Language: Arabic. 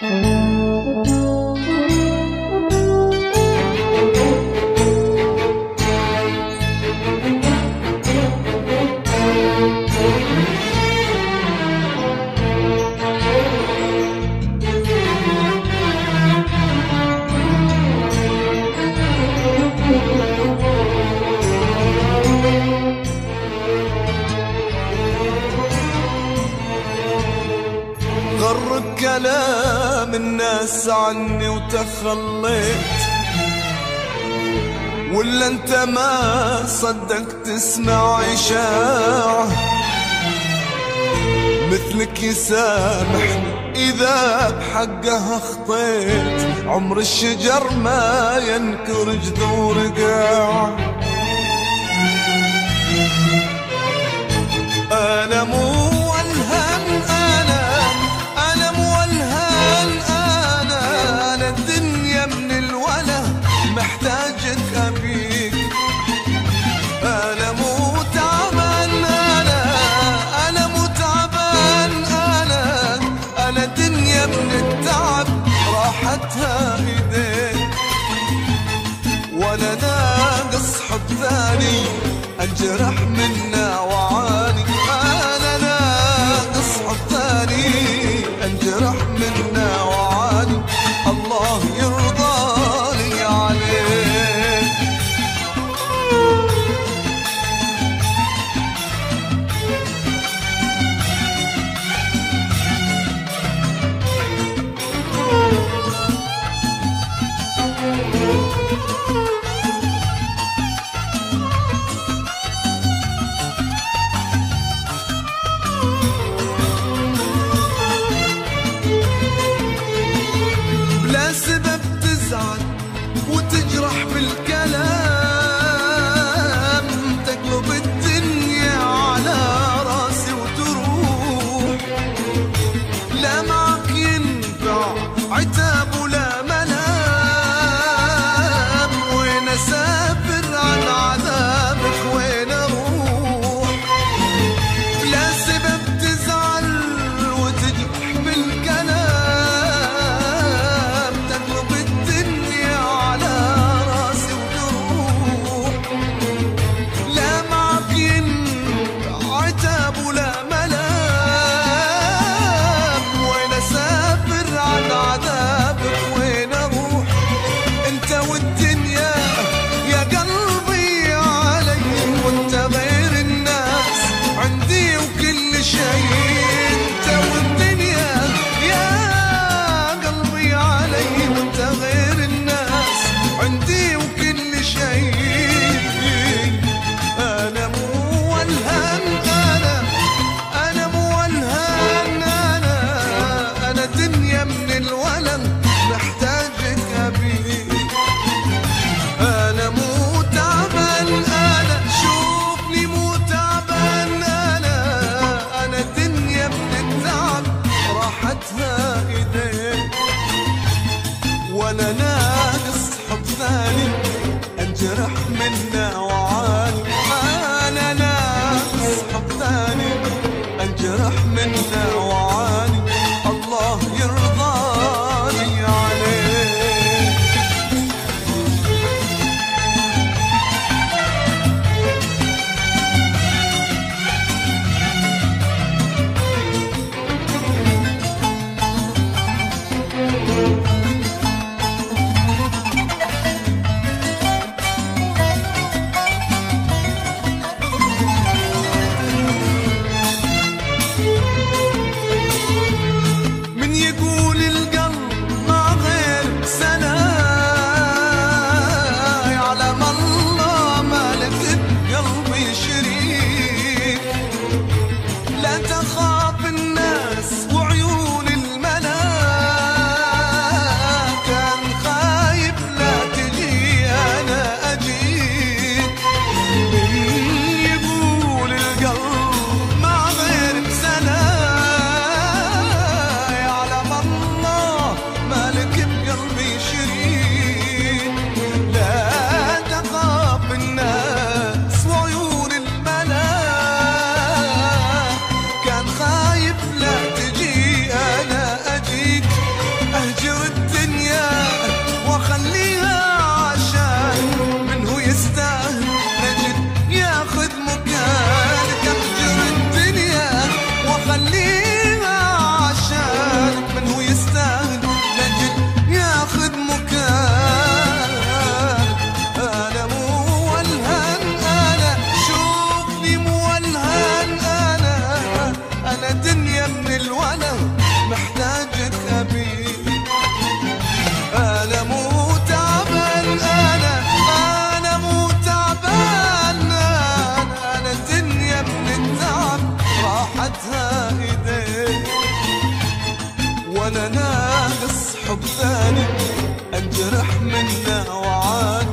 غرك كلام الناس عني وتخليت، ولا انت ما صدقت تسمع إشاعة مثلك يسامحني إذا بحقها خطيت. عمر الشجر ما ينكر جذور قاع. أنا مولهن، أنا مولهن، أنا الدنيا من الولا محتاجك أبيك. أنا مو تعبان، أنا مو تعبان، أنا دنيا من التعب راحتها إيديك. ولا ناقص حب ثاني أنجرح منا وعاني. أنا ناقص حب ثاني أنجرح منا وعاني. الله يرضى لي عليك. ولا ناقص حب ثاني انجرح منه وعاني.